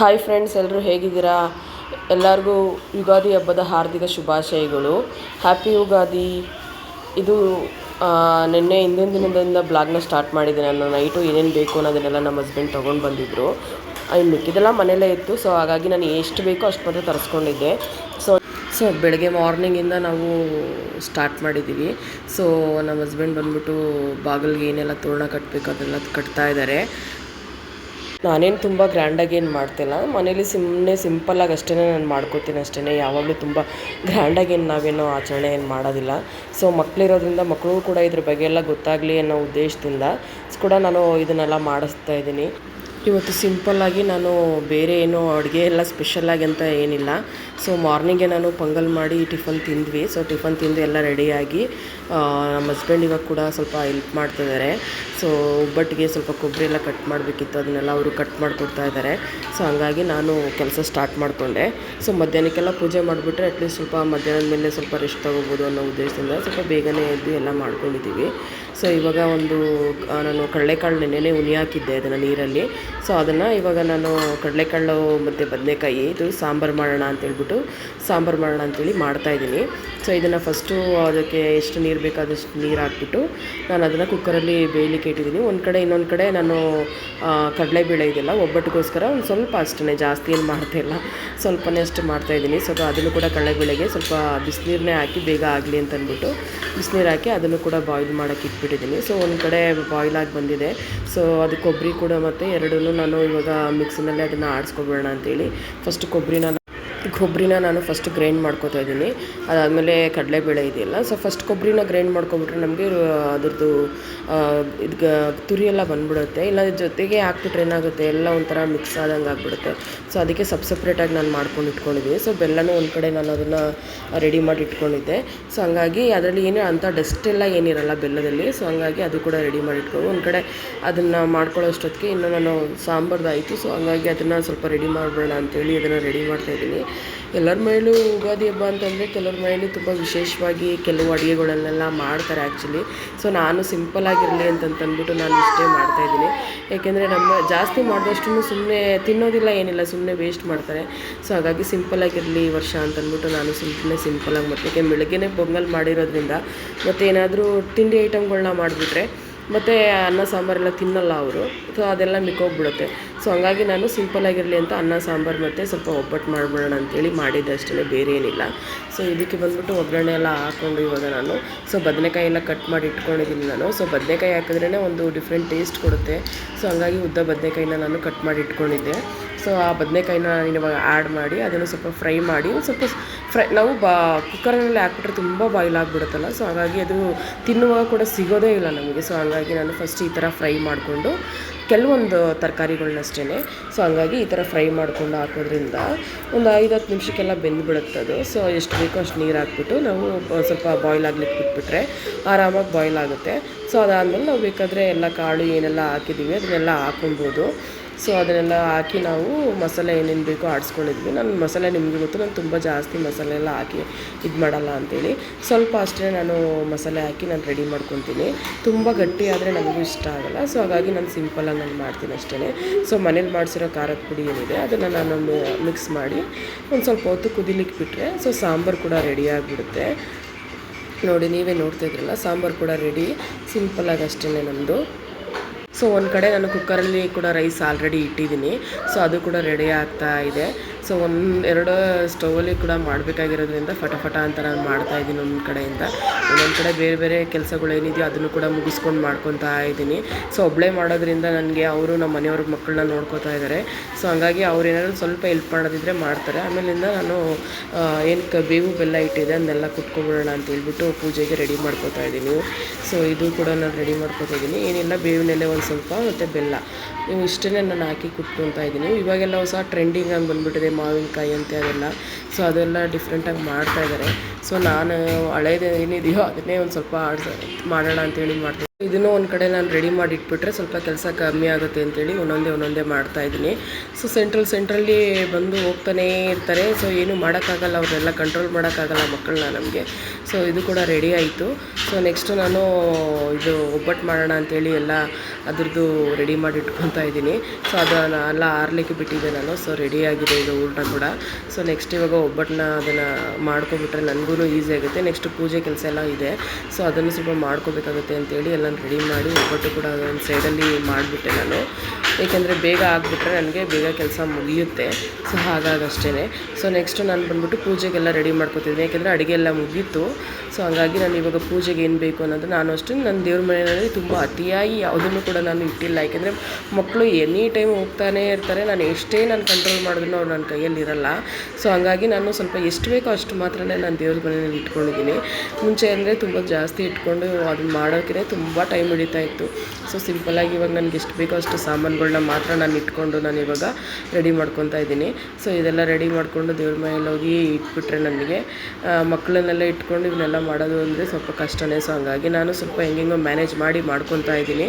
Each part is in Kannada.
ಹಾಯ್ ಫ್ರೆಂಡ್ಸ್, ಎಲ್ಲರೂ ಹೇಗಿದ್ದೀರಾ? ಎಲ್ಲರಿಗೂ ಯುಗಾದಿ ಹಬ್ಬದ ಹಾರ್ದಿಕ ಶುಭಾಶಯಗಳು. ಹ್ಯಾಪಿ ಯುಗಾದಿ. ಇದು ನಿನ್ನೆ ಹಿಂದಿನ ದಿನದಿಂದ ಬ್ಲಾಗ್ನ ಸ್ಟಾರ್ಟ್ ಮಾಡಿದ್ದೆ. ನಾನು ನೈಟು ಏನೇನು ಬೇಕು ಅನ್ನೋದನ್ನೆಲ್ಲ ನಮ್ಮ ಹಸ್ಬೆಂಡ್ ತೊಗೊಂಡು ಬಂದಿದ್ದರು. ಇನ್ನು ಮಿಕ್ಕಿದೆಲ್ಲ ಮನೆಯಲ್ಲೇ ಇತ್ತು. ಸೊ ಹಾಗಾಗಿ ನಾನು ಎಷ್ಟು ಬೇಕೋ ಅಷ್ಟು ಮಾತ್ರ ತರಿಸ್ಕೊಂಡಿದ್ದೆ. ಸೊ ಬೆಳಗ್ಗೆ ಮಾರ್ನಿಂಗಿಂದ ನಾವು ಸ್ಟಾರ್ಟ್ ಮಾಡಿದ್ದೀವಿ. ಸೊ ನಮ್ಮ ಹಸ್ಬೆಂಡ್ ಬಂದ್ಬಿಟ್ಟು ಬಾಗಿಲಿಗೆ ಏನೆಲ್ಲ ತೋರಣ ಕಟ್ಟಬೇಕು ಅದೆಲ್ಲ ಕಟ್ತಾ ಇದ್ದಾರೆ. ನಾನೇನು ತುಂಬ ಗ್ರ್ಯಾಂಡಾಗಿ ಏನು ಮಾಡ್ತಿಲ್ಲ, ಮನೇಲಿ ಸುಮ್ಮನೆ ಸಿಂಪಲ್ಲಾಗಿ ಅಷ್ಟೇ ನಾನು ಮಾಡ್ಕೋತೀನಿ ಅಷ್ಟೇ. ಯಾವಾಗಲೂ ತುಂಬ ಗ್ರ್ಯಾಂಡಾಗಿ ನಾವೇನೋ ಆಚರಣೆ ಏನು ಮಾಡೋದಿಲ್ಲ. ಸೊ ಮಕ್ಕಳಿರೋದ್ರಿಂದ ಮಕ್ಕಳು ಕೂಡ ಇದ್ರ ಬಗ್ಗೆ ಎಲ್ಲ ಗೊತ್ತಾಗಲಿ ಅನ್ನೋ ಉದ್ದೇಶದಿಂದ ಕೂಡ ನಾನು ಇದನ್ನೆಲ್ಲ ಮಾಡಿಸ್ತಾ ಇದ್ದೀನಿ. ಇವತ್ತು ಸಿಂಪಲ್ಲಾಗಿ ನಾನು ಬೇರೆ ಏನೋ ಅಡುಗೆ ಎಲ್ಲ ಸ್ಪೆಷಲಾಗಿ ಅಂತ ಏನಿಲ್ಲ. ಸೊ ಮಾರ್ನಿಂಗೆ ನಾನು ಪೊಂಗಲ್ ಮಾಡಿ ಟಿಫನ್ ತಿಂದ್ವಿ. ಸೊ ಟಿಫನ್ ತಿಂದು ಎಲ್ಲ ರೆಡಿಯಾಗಿ ನಮ್ಮ ಹಸ್ಬೆಂಡ್ ಇವಾಗ ಕೂಡ ಸ್ವಲ್ಪ ಹೆಲ್ಪ್ ಮಾಡ್ತಿದ್ದಾರೆ. ಸೊ ಒಬ್ಬಟ್ಟಿಗೆ ಸ್ವಲ್ಪ ಕೊಬ್ಬರಿ ಎಲ್ಲ ಕಟ್ ಮಾಡಬೇಕಿತ್ತು, ಅದನ್ನೆಲ್ಲ ಅವರು ಕಟ್ ಮಾಡಿಕೊಡ್ತಾ ಇದ್ದಾರೆ. ಸೊ ಹಂಗಾಗಿ ನಾನು ಕೆಲಸ ಸ್ಟಾರ್ಟ್ ಮಾಡಿಕೊಂಡೆ. ಸೊ ಮಧ್ಯಾಹ್ನಕ್ಕೆಲ್ಲ ಪೂಜೆ ಮಾಡಿಬಿಟ್ರೆ ಅಟ್ಲೀಸ್ಟ್ ಸ್ವಲ್ಪ ಮಧ್ಯಾಹ್ನದ ಮೇಲೆ ಸ್ವಲ್ಪ ರೆಸ್ಟ್ ತೊಗೋಬೋದು ಅನ್ನೋ ಉದ್ದೇಶದಿಂದ ಸ್ವಲ್ಪ ಬೇಗನೆ ಎದ್ದು ಎಲ್ಲ ಮಾಡ್ಕೊಂಡಿದ್ದೀವಿ. ಸೊ ಇವಾಗ ನಾನು ಕಡಲೆಕಾಳು ನೆನ್ನೆನೇ ಹುನಿ ಹಾಕಿದ್ದೆ ಅದನ್ನು ನೀರಲ್ಲಿ. ಸೊ ಅದನ್ನು ಇವಾಗ ನಾನು ಕಡಲೆಕಾಳು ಮತ್ತು ಬದನೆಕಾಯಿ ಇದು ಸಾಂಬಾರು ಮಾಡೋಣ ಅಂತೇಳಿ ಮಾಡ್ತಾಯಿದ್ದೀನಿ. ಸೊ ಇದನ್ನು ಫಸ್ಟು ಅದಕ್ಕೆ ಎಷ್ಟು ನೀರು ಬೇಕಾದಷ್ಟು ನೀರು ಹಾಕ್ಬಿಟ್ಟು ನಾನು ಅದನ್ನು ಕುಕ್ಕರಲ್ಲಿ ಬೇಯಲಿಕ್ಕೆ ಇಟ್ಟಿದ್ದೀನಿ. ಇನ್ನೊಂದು ಕಡೆ ನಾನು ಕಡಲೆಬೇಳೆ ಇದೆಲ್ಲ ಒಬ್ಬಟ್ಟಿಗೋಸ್ಕರ ಒಂದು ಸ್ವಲ್ಪ ಅಷ್ಟೇ, ಜಾಸ್ತಿ ಏನು ಮಾಡ್ತಾಯಿಲ್ಲ, ಸ್ವಲ್ಪನೇ ಅಷ್ಟು ಮಾಡ್ತಾಯಿದ್ದೀನಿ. ಸೊ ಅದನ್ನು ಕೂಡ ಕಡಲೆಬೇಳೆಗೆ ಸ್ವಲ್ಪ ಬಿಸಿನೀರನ್ನೇ ಹಾಕಿ ಬೇಗ ಆಗಲಿ ಅಂತ ಅಂದ್ಬಿಟ್ಟು ಬಿಸಿನೀರು ಹಾಕಿ ಅದನ್ನು ಕೂಡ ಬಾಯ್ಲ್ ಮಾಡೋಕ್ಕೆ ಇಟ್ಬಿಟ್ಟಿದ್ದೀನಿ. ಸೊ ಒಂದು ಕಡೆ ಬಾಯ್ಲ್ ಆಗಿ ಬಂದಿದೆ. ಸೊ ಅದು ಕೊಬ್ಬರಿ ಕೂಡ ಮತ್ತು ಎರಡೂ ನಾನು ಇವಾಗ ಮಿಕ್ಸಿನಲ್ಲೇ ಅದನ್ನು ಆಡಿಸ್ಕೊಬಿಡೋಣ ಅಂತೇಳಿ ಫಸ್ಟ್ ಕೊಬ್ಬರಿನ ನಾನು ಫಸ್ಟ್ ಗ್ರೈಂಡ್ ಮಾಡ್ಕೊತಾ ಇದ್ದೀನಿ. ಅದಾದಮೇಲೆ ಕಡಲೆಬೇಳೆ ಇದೆಯಲ್ಲ, ಸೊ ಫಸ್ಟ್ ಕೊಬ್ಬರಿನ ಗ್ರೈಂಡ್ ಮಾಡ್ಕೊಬಿಟ್ರೆ ನಮಗೆ ಅದ್ರದ್ದು ತುರಿ ಎಲ್ಲ ಬಂದ್ಬಿಡುತ್ತೆ. ಇಲ್ಲ ಜೊತೆಗೆ ಹಾಕ್ಬಿಟ್ರೆ ಏನಾಗುತ್ತೆ, ಎಲ್ಲ ಒಂಥರ ಮಿಕ್ಸ್ ಆದಂಗೆ ಆಗಿಬಿಡುತ್ತೆ. ಸೊ ಅದಕ್ಕೆ ಸಪ್ರೇಟಾಗಿ ನಾನು ಮಾಡ್ಕೊಂಡು ಇಟ್ಕೊಂಡಿದ್ದೀನಿ. ಸೊ ಬೆಲ್ಲನೂ ಒಂದು ಕಡೆ ನಾನು ಅದನ್ನು ರೆಡಿ ಮಾಡಿ ಇಟ್ಕೊಂಡಿದ್ದೆ. ಸೊ ಹಂಗಾಗಿ ಅದರಲ್ಲಿ ಏನೂ ಅಂಥ ಡಸ್ಟ್ ಎಲ್ಲ ಏನಿರಲ್ಲ ಬೆಲ್ಲದಲ್ಲಿ. ಸೊ ಹಂಗಾಗಿ ಅದು ಕೂಡ ರೆಡಿ ಮಾಡಿ ಇಟ್ಕೊಂಡು ಒಂದು ಕಡೆ ಅದನ್ನು ಮಾಡ್ಕೊಳ್ಳೋ ಅಷ್ಟೊತ್ತಿಗೆ ಇನ್ನು ನಾನು ಸಾಂಬಾರ್ದಾಯಿತು. ಸೊ ಹಂಗಾಗಿ ಅದನ್ನು ಸ್ವಲ್ಪ ರೆಡಿ ಮಾಡಬೇಡ ಅಂತೇಳಿ ಅದನ್ನು ರೆಡಿ ಮಾಡ್ತಾಯಿದ್ದೀನಿ. ಎಲ್ಲರ ಮನೇಲೂ ಯುಗಾದಿ ಹಬ್ಬ ಅಂತಂದರೆ ಕೆಲವ್ರ ಮನೇಲಿ ತುಂಬ ವಿಶೇಷವಾಗಿ ಕೆಲವು ಅಡುಗೆಗಳನ್ನೆಲ್ಲ ಮಾಡ್ತಾರೆ ಆ್ಯಕ್ಚುಲಿ. ಸೊ ನಾನು ಸಿಂಪಲ್ಲಾಗಿರಲಿ ಅಂತಂದ್ಬಿಟ್ಟು ನಾನು ಇಷ್ಟೇ ಮಾಡ್ತಾಯಿದ್ದೀನಿ. ಏಕೆಂದರೆ ನಮ್ಮ ಜಾಸ್ತಿ ಮಾಡಿದಷ್ಟು ಸುಮ್ಮನೆ ತಿನ್ನೋದಿಲ್ಲ, ಏನಿಲ್ಲ, ಸುಮ್ಮನೆ ವೇಸ್ಟ್ ಮಾಡ್ತಾರೆ. ಸೊ ಹಾಗಾಗಿ ಸಿಂಪಲ್ಲಾಗಿರಲಿ ಈ ವರ್ಷ ಅಂತಂದ್ಬಿಟ್ಟು ನಾನು ಸಿಂಪಲ್ಲಾಗಿ ಮಾಡ್ತೀನಿ. ಬೆಳಗ್ಗೆನೇ ಪೊಂಗಲ್ ಮಾಡಿರೋದ್ರಿಂದ ಮತ್ತು ಏನಾದರೂ ತಿಂಡಿ ಐಟಮ್ಗಳನ್ನ ಮಾಡಿಬಿಟ್ರೆ ಮತ್ತು ಅನ್ನ ಸಾಂಬಾರೆಲ್ಲ ತಿನ್ನಲ್ಲ ಅವರು. ಸೊ ಅದೆಲ್ಲ ಮಿಕ್ಕೋಗ್ಬಿಡುತ್ತೆ. ಸೊ ಹಂಗಾಗಿ ನಾನು ಸಿಂಪಲ್ಲಾಗಿರಲಿ ಅಂತ ಅನ್ನ ಸಾಂಬಾರು ಮತ್ತು ಸ್ವಲ್ಪ ಒಬ್ಬಟ್ಟು ಮಾಡಿಬಿಡೋಣ ಅಂತೇಳಿ ಮಾಡಿದ್ದೆ ಅಷ್ಟೇ, ಬೇರೆ ಏನಿಲ್ಲ. ಸೊ ಇದಕ್ಕೆ ಬಂದ್ಬಿಟ್ಟು ಒಗ್ಗರಣೆ ಎಲ್ಲ ಹಾಕ್ಕೊಂಡು ಇವಾಗ ನಾನು ಬದನೆಕಾಯಿ ಎಲ್ಲ ಕಟ್ ಮಾಡಿ ಇಟ್ಕೊಂಡಿದ್ದೀನಿ ನಾನು. ಸೊ ಬದನೆಕಾಯಿ ಹಾಕಿದ್ರೇ ಒಂದು ಡಿಫ್ರೆಂಟ್ ಟೇಸ್ಟ್ ಕೊಡುತ್ತೆ. ಸೊ ಹಂಗಾಗಿ ಉದ್ದ ಬದನೆಕಾಯಿನ ನಾನು ಕಟ್ ಮಾಡಿ ಇಟ್ಕೊಂಡಿದ್ದೆ. ಸೊ ಆ ಬದನೆಕಾಯಿನ ನಾನು ಇವಾಗ ಆ್ಯಡ್ ಮಾಡಿ ಅದನ್ನು ಸ್ವಲ್ಪ ಫ್ರೈ ಮಾಡಿ ನಾವು ಕುಕ್ಕರ್ನಲ್ಲಿ ಹಾಕ್ಬಿಟ್ರೆ ತುಂಬ ಬಾಯ್ಲ್ ಆಗಿಬಿಡುತ್ತಲ್ಲ. ಸೊ ಹಾಗಾಗಿ ಅದು ತಿನ್ನುವಾಗ ಕೂಡ ಸಿಗೋದೇ ಇಲ್ಲ ನಮಗೆ. ಸೊ ಹಂಗಾಗಿ ನಾನು ಫಸ್ಟ್ ಈ ಥರ ಫ್ರೈ ಮಾಡಿಕೊಂಡು ಕೆಲವೊಂದು ತರಕಾರಿಗಳನ್ನಷ್ಟೇ. ಸೊ ಹಂಗಾಗಿ ಈ ಥರ ಫ್ರೈ ಮಾಡ್ಕೊಂಡು ಹಾಕೋದ್ರಿಂದ ಒಂದು 5-10 ನಿಮಿಷಕ್ಕೆಲ್ಲ ಬೆಂದುಬಿಡುತ್ತೆ ಅದು. ಸೊ ಎಷ್ಟು ಬೇಕೋ ಅಷ್ಟು ನೀರು ಹಾಕ್ಬಿಟ್ಟು ನಾವು ಸ್ವಲ್ಪ ಬಾಯ್ಲ್ ಆಗ್ಲಿಕ್ಕೆ ಬಿಟ್ಬಿಟ್ರೆ ಆರಾಮಾಗಿ ಬಾಯ್ಲ್ ಆಗುತ್ತೆ. ಸೊ ಅದಾದಮೇಲೆ ನಾವು ಬೇಕಾದರೆ ಎಲ್ಲ ಕಾಳು ಏನೆಲ್ಲ ಹಾಕಿದ್ದೀವಿ ಅದನ್ನೆಲ್ಲ ಹಾಕೊಬೋದು. ಸೊ ಅದನ್ನೆಲ್ಲ ಹಾಕಿ ನಾವು ಮಸಾಲೆ ಏನೇನು ಬೇಕೋ ಆಡಿಸ್ಕೊಂಡಿದ್ವಿ. ನಾನು ಮಸಾಲೆ ನಿಮಗೆ ಗೊತ್ತು, ನಾನು ತುಂಬ ಜಾಸ್ತಿ ಮಸಾಲೆ ಎಲ್ಲ ಹಾಕಿ ಇದು ಮಾಡಲ್ಲ ಅಂಥೇಳಿ ಸ್ವಲ್ಪ ಅಷ್ಟೇ ನಾನು ಮಸಾಲೆ ಹಾಕಿ ನಾನು ರೆಡಿ ಮಾಡ್ಕೊತೀನಿ. ತುಂಬ ಗಟ್ಟಿ ಆದರೆ ನಮಗೂ ಇಷ್ಟ ಆಗೋಲ್ಲ. ಸೊ ಹಾಗಾಗಿ ನಾನು ಸಿಂಪಲ್ಲಾಗಿ ನಾನು ಮಾಡ್ತೀನಿ ಅಷ್ಟೇ. ಸೊ ಮನೇಲಿ ಮಾಡಿಸಿರೋ ಖಾರದ ಪುಡಿ ಏನಿದೆ ಅದನ್ನು ನಾನು ಮಿಕ್ಸ್ ಮಾಡಿ ಒಂದು ಸ್ವಲ್ಪ ಹೊತ್ತು ಕುದಿಲಿಕ್ಕೆ ಬಿಟ್ಟರೆ ಸೊ ಸಾಂಬಾರು ಕೂಡ ರೆಡಿ ಆಗಿಬಿಡುತ್ತೆ. ನೋಡಿ, ನೀವೇ ನೋಡ್ತಾ ಇದ್ರಲ್ಲ, ಸಾಂಬಾರು ಕೂಡ ರೆಡಿ, ಸಿಂಪಲ್ಲಾಗಿ ಅಷ್ಟೇ ನಮ್ಮದು. ಸೊ ಒಂದು ಕಡೆ ನಾನು ಕುಕ್ಕರಲ್ಲಿ ಕೂಡ ರೈಸ್ ಆಲ್ರೆಡಿ ಇಟ್ಟಿದ್ದೀನಿ. ಸೊ ಅದು ಕೂಡ ರೆಡಿ ಆಗ್ತಾ ಇದೆ. ಸೊ ಎರಡು ಸ್ಟವಲ್ಲಿ ಕೂಡ ಮಾಡಬೇಕಾಗಿರೋದ್ರಿಂದ ಫಟಾಫಟ ಅಂತ ನಾನು ಮಾಡ್ತಾಯಿದ್ದೀನಿ ಒಂದು ಕಡೆಯಿಂದ. ಇನ್ನೊಂದು ಕಡೆ ಬೇರೆ ಬೇರೆ ಕೆಲಸಗಳೇನಿದೆಯೋ ಅದನ್ನು ಕೂಡ ಮುಗಿಸ್ಕೊಂಡು ಮಾಡ್ಕೊತಾ ಇದ್ದೀನಿ. ಸೊ ಒಬ್ಬಳೇ ಮಾಡೋದ್ರಿಂದ ನನಗೆ ಅವರು ನಮ್ಮ ಮನೆಯವ್ರ ಮಕ್ಕಳನ್ನ ನೋಡ್ಕೋತಾ ಇದ್ದಾರೆ. ಸೊ ಹಂಗಾಗಿ ಅವ್ರೇನಾದ್ರು ಸ್ವಲ್ಪ ಹೆಲ್ಪ್ ಮಾಡೋದಿದ್ರೆ ಮಾಡ್ತಾರೆ. ಆಮೇಲಿಂದ ನಾನು ಏನಕ್ಕೆ ಬೇವು ಬೆಲ್ಲ ಇಟ್ಟಿದೆ ಅದನ್ನೆಲ್ಲ ಕುಟ್ಕೊಬಿಡೋಣ ಅಂತ ಹೇಳ್ಬಿಟ್ಟು ಪೂಜೆಗೆ ರೆಡಿ ಮಾಡ್ಕೋತಾ ಇದ್ದೀನಿ. ಸೊ ಇದು ಕೂಡ ನಾನು ರೆಡಿ ಮಾಡ್ಕೋತಾ ಇದ್ದೀನಿ. ಏನಿಲ್ಲ, ಬೇವಿನೆಲೆ ಒಂದು ಸ್ವಲ್ಪ ಮತ್ತು ಬೆಲ್ಲ ಇವು ಇಷ್ಟೇ ನಾನು ಹಾಕಿ ಕುಟ್ಕೊತಾ ಇದ್ದೀನಿ. ಇವಾಗೆಲ್ಲ ಹೊಸ ಟ್ರೆಂಡಿಂಗ್ ಆಗಿ ಬಂದುಬಿಟ್ಟಿದೆ ಮಾವಿನಕಾಯಿ ಅಂತ ಅದೆಲ್ಲ. ಸೊ ಅದೆಲ್ಲ ಡಿಫ್ರೆಂಟಾಗಿ ಮಾಡ್ತಾಯಿದ್ದಾರೆ. ಸೊ ನಾನು ಹಳೇದು ಏನಿದೆಯೋ ಅದನ್ನೇ ಒಂದು ಸ್ವಲ್ಪ ಮಾಡೋಣ ಅಂತೇಳಿ ಮಾಡ್ತೀನಿ. ಇದನ್ನು ಒಂದು ಕಡೆ ನಾನು ರೆಡಿ ಮಾಡಿ ಇಟ್ಬಿಟ್ರೆ ಸ್ವಲ್ಪ ಕೆಲಸ ಕಮ್ಮಿ ಆಗುತ್ತೆ ಅಂತೇಳಿ ಒಂದೊಂದೇ ಮಾಡ್ತಾಯಿದ್ದೀನಿ. ಸೊ ಸೆಂಟ್ರಲ್ಲಿ ಬಂದು ಹೋಗ್ತಾನೇ ಇರ್ತಾರೆ. ಸೊ ಏನೂ ಮಾಡೋಕ್ಕಾಗಲ್ಲ, ಅವ್ರನ್ನೆಲ್ಲ ಕಂಟ್ರೋಲ್ ಮಾಡೋಕ್ಕಾಗಲ್ಲ ಮಕ್ಕಳನ್ನ ನಮಗೆ. ಸೊ ಇದು ಕೂಡ ರೆಡಿ ಆಯಿತು. ಸೊ ನೆಕ್ಸ್ಟು ನಾನು ಇದು ಒಬ್ಬಟ್ಟು ಮಾಡೋಣ ಅಂಥೇಳಿ ಎಲ್ಲ ಅದ್ರದ್ದು ರೆಡಿ ಮಾಡಿ ಇಟ್ಕೊತಾ ಇದ್ದೀನಿ. ಸೊ ಅದನ್ನು ಎಲ್ಲ ಆರಲಿಕ್ಕೆ ಬಿಟ್ಟಿದ್ದೆ ನಾನು. ಸೊ ರೆಡಿಯಾಗಿದೆ ಈಗ ಊಟ ಕೂಡ. ಸೊ ನೆಕ್ಸ್ಟ್ ಇವಾಗ ಒಬ್ಬಟ್ಟನ್ನ ಅದನ್ನು ಮಾಡ್ಕೊಬಿಟ್ರೆ ನನಗೂ ಈಸಿ ಆಗುತ್ತೆ. ನೆಕ್ಸ್ಟ್ ಪೂಜೆ ಕೆಲಸ ಎಲ್ಲ ಇದೆ. ಸೊ ಅದನ್ನು ಸ್ವಲ್ಪ ಮಾಡ್ಕೋಬೇಕಾಗುತ್ತೆ ಅಂತೇಳಿ ಎಲ್ಲ ರೆಡಿ ಮಾಡಿ ಒಬ್ಬಟ್ಟು ಕೂಡ ಒಂದು ಸೈಡಲ್ಲಿ ಮಾಡಿಬಿಟ್ಟೆ ನಾನು. ಏಕೆಂದರೆ ಬೇಗ ಆಗಿಬಿಟ್ರೆ ನನಗೆ ಬೇಗ ಕೆಲಸ ಮುಗಿಯುತ್ತೆ. ಸೊ ಹಾಗಾಗಷ್ಟೇ. ಸೊ ನೆಕ್ಸ್ಟು ನಾನು ಬಂದ್ಬಿಟ್ಟು ಪೂಜೆಗೆಲ್ಲ ರೆಡಿ ಮಾಡ್ಕೊತಿದ್ದೀನಿ. ಯಾಕೆಂದರೆ ಅಡುಗೆ ಎಲ್ಲ ಮುಗೀತು. ಸೊ ಹಾಗಾಗಿ ನಾನು ಇವಾಗ ಪೂಜೆಗೆ ಏನು ಬೇಕು ಅನ್ನೋದು ನಾನು ಅಷ್ಟೇ ನನ್ನ ದೇವ್ರ ಮನೆಯಲ್ಲಿ ತುಂಬ ಅತಿಯಾಗಿ ಯಾವುದನ್ನು ಕೂಡ ನಾನು ಇಟ್ಟಿಲ್ಲ. ಯಾಕೆಂದರೆ ಮಕ್ಕಳು ಎನಿ ಟೈಮ್ ಹೋಗ್ತಾನೇ ಇರ್ತಾರೆ. ನಾನು ಎಷ್ಟೇ ನಾನು ಕಂಟ್ರೋಲ್ ಮಾಡಿದ್ರು ಅವ್ರು ನನ್ನ ಕೈಯಲ್ಲಿರಲ್ಲ. ಸೊ ಹಾಗಾಗಿ ನಾನು ಸ್ವಲ್ಪ ಎಷ್ಟು ಬೇಕೋ ಅಷ್ಟು ಮಾತ್ರನೇ ನಾನು ದೇವ್ರ ಮನೆಯಲ್ಲಿ ಇಟ್ಕೊಂಡಿದ್ದೀನಿ. ಮುಂಚೆ ಅಂದರೆ ತುಂಬ ಜಾಸ್ತಿ ಇಟ್ಕೊಂಡು ಅದನ್ನು ಮಾಡೋಕ್ಕೆ ತುಂಬ ಟೈಮ್ ಹಿಡಿತಾ ಇತ್ತು. ಸೊ ಸಿಂಪಲ್ಲಾಗಿ ಇವಾಗ ನನಗೆ ಎಷ್ಟು ಬೇಕೋ ಅಷ್ಟು ಸಾಮಾನುಗಳನ್ನ ಮಾತ್ರ ನಾನು ಇಟ್ಕೊಂಡು ನಾನು ಇವಾಗ ರೆಡಿ ಮಾಡ್ಕೊತಾ ಇದ್ದೀನಿ. ಸೊ ಇದೆಲ್ಲ ರೆಡಿ ಮಾಡಿಕೊಂಡು ದೇವ್ರ ಮನೆಯಲ್ಲಿ ಹೋಗಿ ಇಟ್ಬಿಟ್ರೆ ನನಗೆ ಮಕ್ಕಳನ್ನೆಲ್ಲ ಇಟ್ಕೊಂಡು ಇವನ್ನೆಲ್ಲ ಮಾಡೋದು ಅಂದರೆ ಸ್ವಲ್ಪ ಕಷ್ಟನೇ. ಸೊ ಹಂಗಾಗಿ ನಾನು ಸ್ವಲ್ಪ ಹೆಂಗೆಂಗೋ ಮ್ಯಾನೇಜ್ ಮಾಡಿ ಮಾಡ್ಕೊತಾ ಇದ್ದೀನಿ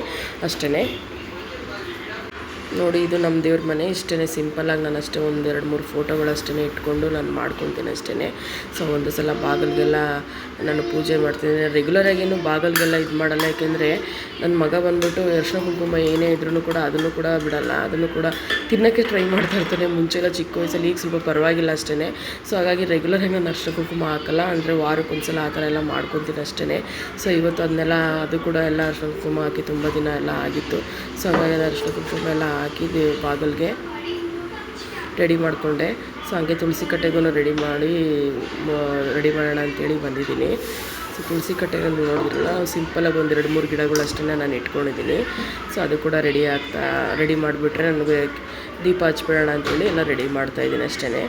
ಅಷ್ಟೇ. ನೋಡಿ, ಇದು ನಮ್ಮ ದೇವ್ರ ಮನೆ. ಇಷ್ಟೇ ಸಿಂಪಲ್ಲಾಗಿ ನಾನು ಅಷ್ಟೇ 1-2-3 ಫೋಟೋಗಳಷ್ಟೇ ಇಟ್ಕೊಂಡು ನಾನು ಮಾಡ್ಕೊತೀನಿ ಅಷ್ಟೇ. ಸೊ ಒಂದು ಸಲ ಬಾಗಿಲಿಗೆಲ್ಲ ನಾನು ಪೂಜೆ ಮಾಡ್ತೀನಿ. ರೆಗ್ಯುಲರಾಗೇನು ಬಾಗಿಲಿಗೆಲ್ಲ ಇದು ಮಾಡಲ್ಲ. ಯಾಕೆಂದರೆ ನನ್ನ ಮಗ ಬಂದ್ಬಿಟ್ಟು ಅರಿಶಿನ ಕುಂಕುಮ ಏನೇ ಇದ್ರೂ ಕೂಡ ಅದನ್ನು ಕೂಡ ಬಿಡಲ್ಲ. ಅದನ್ನು ಕೂಡ ತಿನ್ನೋಕ್ಕೆ ಟ್ರೈ ಮಾಡ್ತಾ ಇರ್ತಾನೆ. ಮುಂಚೆಲ್ಲ ಚಿಕ್ಕ ವಯಸ್ಸಲ್ಲಿ, ಈಗ ಸ್ವಲ್ಪ ಪರವಾಗಿಲ್ಲ ಅಷ್ಟೇ. ಸೊ ಹಾಗಾಗಿ ರೆಗ್ಯುಲರಾಗಿ ನಾನು ಅರಿಶಿನ ಕುಂಕುಮ ಹಾಕಲ್ಲ. ಅಂದರೆ ವಾರಕ್ಕೊಂದ್ಸಲ ಆ ಥರ ಎಲ್ಲ ಮಾಡ್ಕೊತೀನಿ ಅಷ್ಟೇ. ಸೊ ಇವತ್ತು ಅದನ್ನೆಲ್ಲ ಅದು ಕೂಡ ಎಲ್ಲ ಅರಿಶಿನ ಕುಂಕುಮ ಹಾಕಿ ತುಂಬ ದಿನ ಎಲ್ಲ ಆಗಿತ್ತು. ಸೊ ಹಾಗಾಗಿ ನಾನು ಅರಿಶಿನ ಕುಂಕುಮ ಎಲ್ಲ ಹಾಕಿ ಬಾಗಿಲಿಗೆ ರೆಡಿ ಮಾಡಿಕೊಂಡೆ. ಸೊ ಹಾಗೆ ತುಳಸಿ ಕಟ್ಟೆಗೂ ರೆಡಿ ಮಾಡೋಣ ಅಂತೇಳಿ ಬಂದಿದ್ದೀನಿ. ಸೊ ತುಳಸಿ ಕಟ್ಟೆಗಳು ನೋಡಿದ್ರಲ್ಲ, ಸಿಂಪಲಾಗಿ 1-2-3 ಗಿಡಗಳು ಅಷ್ಟೇ ನಾನು ಇಟ್ಕೊಂಡಿದ್ದೀನಿ. ಸೊ ಅದು ಕೂಡ ರೆಡಿ ಮಾಡಿಬಿಟ್ರೆ ನನಗೆ ದೀಪ ಹಚ್ಬಿಡೋಣ ಅಂತೇಳಿ ಎಲ್ಲ ರೆಡಿ ಮಾಡ್ತಾಯಿದ್ದೀನಿ ಅಷ್ಟೇ.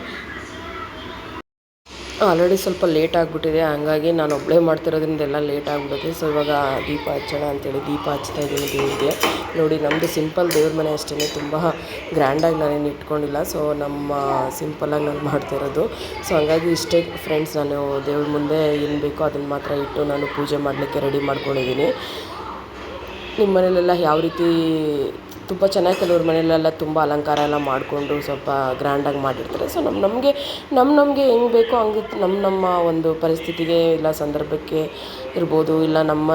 ಆಲ್ರೆಡಿ ಸ್ವಲ್ಪ ಲೇಟ್ ಆಗಿಬಿಟ್ಟಿದೆ. ಹಂಗಾಗಿ ನಾನು ಒಬ್ಬಳೇ ಮಾಡ್ತಿರೋದ್ರಿಂದ ಎಲ್ಲ ಲೇಟ್ ಆಗಿಬಿಡುತ್ತೆ. ಸೊ ಇವಾಗ ದೀಪ ಹಚ್ಚೋಣ ಅಂತೇಳಿ ದೀಪ ಹಚ್ತಾ ಇದ್ದೀನಿ ದೇವರಿಗೆ. ನೋಡಿ, ನಮ್ಮದು ಸಿಂಪಲ್ ದೇವ್ರ ಮನೆ ಅಷ್ಟೇ, ತುಂಬ ಗ್ರ್ಯಾಂಡಾಗಿ ನಾನೇನು ಇಟ್ಕೊಂಡಿಲ್ಲ. ಸೊ ನಮ್ಮ ಸಿಂಪಲ್ಲಾಗಿ ನಾನು ಮಾಡ್ತಿರೋದು. ಸೊ ಹಂಗಾಗಿ ಇಷ್ಟೇ ಫ್ರೆಂಡ್ಸ್, ನಾನು ದೇವ್ರ ಮುಂದೆ ಏನು ಬೇಕೋ ಅದನ್ನು ಮಾತ್ರ ಇಟ್ಟು ನಾನು ಪೂಜೆ ಮಾಡಲಿಕ್ಕೆ ರೆಡಿ ಮಾಡ್ಕೊಂಡಿದ್ದೀನಿ. ನಿಮ್ಮ ಮನೇಲೆಲ್ಲ ಯಾವ ರೀತಿ ತುಂಬ ಚೆನ್ನಾಗಿ ಕೆಲವ್ರ ಮನೆಯಲ್ಲೆಲ್ಲ ತುಂಬ ಅಲಂಕಾರ ಎಲ್ಲ ಮಾಡಿಕೊಂಡು ಸ್ವಲ್ಪ ಗ್ರ್ಯಾಂಡಾಗಿ ಮಾಡಿರ್ತಾರೆ. ಸೊ ನಮಗೆ ಹೆಂಗೆ ಬೇಕೋ ಹಂಗೆ ನಮ್ಮ ಒಂದು ಪರಿಸ್ಥಿತಿಗೆ ಇಲ್ಲ ಸಂದರ್ಭಕ್ಕೆ ಇರ್ಬೋದು, ಇಲ್ಲ ನಮ್ಮ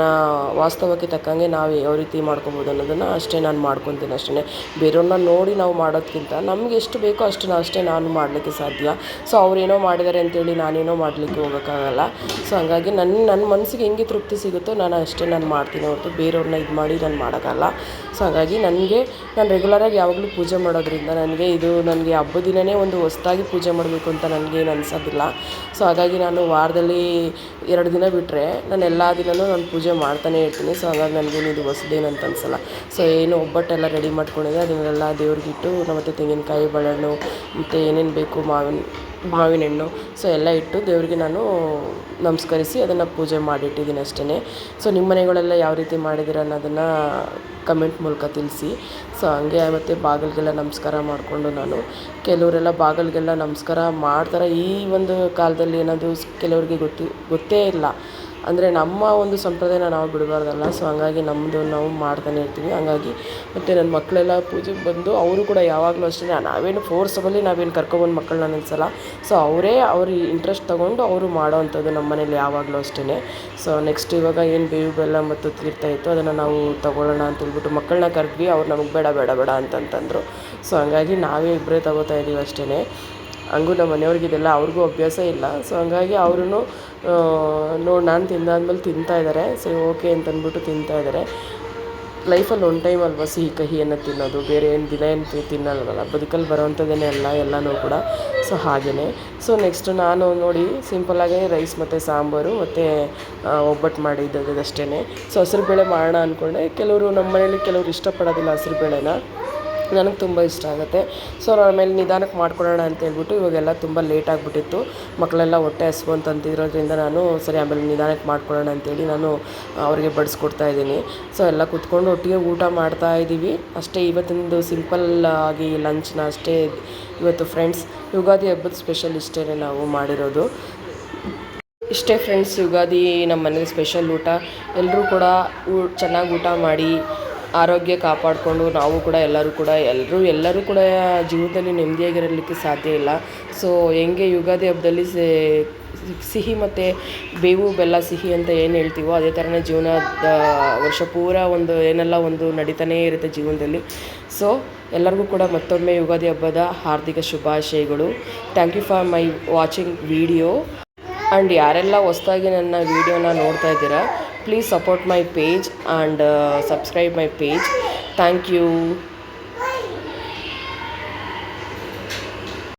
ವಾಸ್ತವಕ್ಕೆ ತಕ್ಕಂಗೆ ನಾವು ಯಾವ ರೀತಿ ಮಾಡ್ಕೊಬೋದು ಅನ್ನೋದನ್ನು ಅಷ್ಟೇ ನಾನು ಮಾಡ್ಕೊತೀನಿ ಅಷ್ಟೇ. ಬೇರೆಯವ್ರನ್ನ ನೋಡಿ ನಾವು ಮಾಡೋದಕ್ಕಿಂತ ನಮಗೆ ಎಷ್ಟು ಬೇಕೋ ಅಷ್ಟೇ ನಾನು ಮಾಡಲಿಕ್ಕೆ ಸಾಧ್ಯ. ಸೊ ಅವರೇನೋ ಮಾಡಿದ್ದಾರೆ ಅಂತೇಳಿ ನಾನೇನೋ ಮಾಡಲಿಕ್ಕೆ ಹೋಗೋಕ್ಕಾಗಲ್ಲ. ಸೊ ಹಾಗಾಗಿ ನನ್ನ ಮನಸ್ಸಿಗೆ ಹೆಂಗೆ ತೃಪ್ತಿ ಸಿಗುತ್ತೋ ನಾನು ಅಷ್ಟೇ ನಾನು ಮಾಡ್ತೀನಿ ಹೊರತು ಬೇರೆಯವ್ರನ್ನ ಇದು ಮಾಡಿ ನಾನು ಮಾಡೋಕ್ಕಲ್ಲ. ಸೊ ಹಾಗಾಗಿ ನಾನು ರೆಗ್ಯುಲರಾಗಿ ಯಾವಾಗಲೂ ಪೂಜೆ ಮಾಡೋದ್ರಿಂದ ನನಗೆ ಹಬ್ಬದ ದಿನವೇ ಒಂದು ಹೊಸದಾಗಿ ಪೂಜೆ ಮಾಡಬೇಕು ಅಂತ ನನಗೇನು ಅನಿಸೋದಿಲ್ಲ. ಸೊ ಹಾಗಾಗಿ ನಾನು ವಾರದಲ್ಲಿ 2 ದಿನ ಬಿಟ್ಟರೆ ನಾನು ಎಲ್ಲ ದಿನವೂ ನಾನು ಪೂಜೆ ಮಾಡ್ತಾನೇ ಇರ್ತೀನಿ. ಸೊ ಹಾಗಾಗಿ ನನಗೇನು ಇದು ಹೊಸದೇನು ಅಂತ ಅನಿಸಲ್ಲ. ಸೊ ಏನು ಒಬ್ಬಟ್ಟೆಲ್ಲ ರೆಡಿ ಮಾಡ್ಕೊಂಡಿದ್ದೆ ಅದನ್ನೆಲ್ಲ ದೇವ್ರಿಗಿಟ್ಟು, ಮತ್ತು ತೆಂಗಿನಕಾಯಿ, ಬಾಳೆಹಣ್ಣು, ಮತ್ತು ಏನೇನು ಬೇಕು ಮಾವಿನ ಹಣ್ಣು, ಸೊ ಎಲ್ಲ ಇಟ್ಟು ದೇವರಿಗೆ ನಾನು ನಮಸ್ಕರಿಸಿ ಅದನ್ನು ಪೂಜೆ ಮಾಡಿಟ್ಟಿದ್ದೀನಿ ಅಷ್ಟೇ. ಸೊ ನಿಮ್ಮ ಮನೆಗಳೆಲ್ಲ ಯಾವ ರೀತಿ ಮಾಡಿದ್ದೀರ ಅನ್ನೋದನ್ನು ಕಮೆಂಟ್ ಮೂಲಕ ತಿಳಿಸಿ. ಸೊ ಹಂಗೆ ಮತ್ತು ಬಾಗಿಲಿಗೆಲ್ಲ ನಮಸ್ಕಾರ ಮಾಡಿಕೊಂಡು ನಾನು, ಕೆಲವರೆಲ್ಲ ಬಾಗಿಲಿಗೆಲ್ಲ ನಮಸ್ಕಾರ ಮಾಡ್ತಾರೆ. ಈ ಒಂದು ಕಾಲದಲ್ಲಿ ಏನದು ಕೆಲವರಿಗೆ ಗೊತ್ತೇ ಇಲ್ಲ. ಅಂದರೆ ನಮ್ಮ ಒಂದು ಸಂಪ್ರದಾಯನ ನಾವು ಬಿಡಬಾರ್ದಲ್ಲ. ಸೊ ಹಂಗಾಗಿ ನಮ್ಮದು ನಾವು ಮಾಡ್ತಾನೆ ಇರ್ತೀವಿ. ಹಂಗಾಗಿ ಮತ್ತು ನನ್ನ ಮಕ್ಕಳೆಲ್ಲ ಪೂಜೆಗೆ ಬಂದು ಅವರು ಕೂಡ ಯಾವಾಗಲೂ ಅಷ್ಟೇ, ನಾವೇನು ಫೋರ್ಸಬಲಿ ನಾವೇನು ಕರ್ಕೊಬಂದು ಮಕ್ಕಳನ್ನ ನಿಲ್ಲಿಸಲ್ಲ. ಸೊ ಅವ್ರ ಇಂಟ್ರೆಸ್ಟ್ ತೊಗೊಂಡು ಅವರು ಮಾಡೋ ಅಂಥದ್ದು ನಮ್ಮ ಮನೇಲಿ ಯಾವಾಗಲೂ ಅಷ್ಟೇ. ಸೊ ನೆಕ್ಸ್ಟ್ ಇವಾಗ ಏನು ಬೇವು ಬೆಲ್ಲ ಮತ್ತು ತೀರ್ಥ ಇತ್ತು ಅದನ್ನು ನಾವು ತೊಗೊಳ್ಳೋಣ ಅಂತೇಳ್ಬಿಟ್ಟು ಮಕ್ಕಳನ್ನ ಕರೆದ್ವಿ. ಅವ್ರು ನಮಗೆ ಬೇಡ ಅಂತಂತಂದರು. ಸೊ ಹಂಗಾಗಿ ನಾವೇ ಇಬ್ಬರೇ ತೊಗೋತಾ ಇದ್ದೀವಿ ಅಷ್ಟೇ. ಹಂಗೂ ನಮ್ಮ ಮನೆಯವ್ರಿಗಿದೆಲ್ಲ ಅವ್ರಿಗೂ ಅಭ್ಯಾಸ ಇಲ್ಲ. ಸೊ ಹಂಗಾಗಿ ಅವರು ನೋಡಿ ನಾನು ತಿಂದಾದ್ಮೇಲೆ ತಿಂತಾಯಿದ್ದಾರೆ. ಸರಿ ಓಕೆ ಅಂತಂದ್ಬಿಟ್ಟು ತಿಂತಾಯಿದ್ದಾರೆ. ಲೈಫಲ್ಲಿ ಒನ್ ಟೈಮ್ ಅಲ್ವಾ ಸಿಹಿ ಕಹಿಯನ್ನು ತಿನ್ನೋದು, ಬೇರೆ ಏನು ದಿನ ಏನು ತಿನ್ನಲ್ವಲ್ಲ, ಬದುಕಲ್ಲಿ ಬರೋವಂಥದ್ದೇನೆ ಎಲ್ಲನೂ ಕೂಡ. ಸೊ ಹಾಗೆಯೇ. ಸೊ ನೆಕ್ಸ್ಟ್ ನಾನು ನೋಡಿ ಸಿಂಪಲ್ಲಾಗಿ ರೈಸ್ ಮತ್ತು ಸಾಂಬಾರು ಮತ್ತು ಒಬ್ಬಟ್ಟು ಮಾಡಿದ್ದದು ಅಷ್ಟೇ. ಸೊ ಹೆಸರುಬೇಳೆ ಮಾಡೋಣ ಅಂದ್ಕೊಂಡೆ. ನಮ್ಮ ಮನೇಲಿ ಕೆಲವರು ಇಷ್ಟಪಡೋದಿಲ್ಲ ಹೆಸರುಬೇಳೆನ, ನನಗೆ ತುಂಬ ಇಷ್ಟ ಆಗುತ್ತೆ. ಸೊ ಆಮೇಲೆ ನಿಧಾನಕ್ಕೆ ಮಾಡ್ಕೊಳ್ಳೋಣ ಅಂತೇಳ್ಬಿಟ್ಟು ಇವಾಗೆಲ್ಲ ತುಂಬ ಲೇಟ್ ಆಗಿಬಿಟ್ಟಿತ್ತು. ಮಕ್ಕಳೆಲ್ಲ ಹೊಟ್ಟೆ ಹಸ್ವು ಅಂತಂತಿರೋದ್ರಿಂದ ನಾನು ಸರಿ ಆಮೇಲೆ ನಿಧಾನಕ್ಕೆ ಮಾಡ್ಕೊಳ್ಳೋಣ ಅಂತೇಳಿ ನಾನು ಅವರಿಗೆ ಬಡಿಸ್ಕೊಡ್ತಾಯಿದ್ದೀನಿ. ಸೊ ಎಲ್ಲ ಕುತ್ಕೊಂಡು ಒಟ್ಟಿಗೆ ಊಟ ಮಾಡ್ತಾಯಿದ್ದೀವಿ ಅಷ್ಟೇ. ಇವತ್ತಿಂದು ಸಿಂಪಲ್ ಆಗಿ ಲಂಚ್ನ ಅಷ್ಟೇ ಇವತ್ತು ಫ್ರೆಂಡ್ಸ್. ಯುಗಾದಿ ಹಬ್ಬದ ಸ್ಪೆಷಲ್ ಇಷ್ಟೇ ನಾವು ಮಾಡಿರೋದು. ಇಷ್ಟೇ ಫ್ರೆಂಡ್ಸ್, ಯುಗಾದಿ ನಮ್ಮ ಮನೇಲಿ ಸ್ಪೆಷಲ್ ಊಟ. ಎಲ್ಲರೂ ಕೂಡ ಚೆನ್ನಾಗಿ ಊಟ ಮಾಡಿ ಆರೋಗ್ಯ ಕಾಪಾಡಿಕೊಂಡು ನಾವು ಕೂಡ ಎಲ್ಲರೂ ಕೂಡ ಜೀವನದಲ್ಲಿ ನೆಮ್ಮದಿಯಾಗಿರಲಿಕ್ಕೆ ಸಾಧ್ಯ ಇಲ್ಲ. ಸೊ ಹೆಂಗೆ ಯುಗಾದಿ ಹಬ್ಬದಲ್ಲಿ ಸಿಹಿ ಮತ್ತು ಬೇವು ಬೆಲ್ಲ ಸಿಹಿ ಅಂತ ಏನು ಹೇಳ್ತೀವೋ ಅದೇ ಥರನೇ ಜೀವನದ ವರ್ಷ ಪೂರ ಒಂದು ನಡೀತಾನೇ ಇರುತ್ತೆ ಜೀವನದಲ್ಲಿ. ಸೊ ಎಲ್ಲರಿಗೂ ಕೂಡ ಮತ್ತೊಮ್ಮೆ ಯುಗಾದಿ ಹಬ್ಬದ ಹಾರ್ದಿಕ ಶುಭಾಶಯಗಳು. Thank you for my watching video. And ಯಾರೆಲ್ಲ ಹೊಸ್ದಾಗಿ ನನ್ನ ವೀಡಿಯೋನ ನೋಡ್ತಾ ಇದ್ದೀರಾ, please support my page and subscribe my page. Thank you.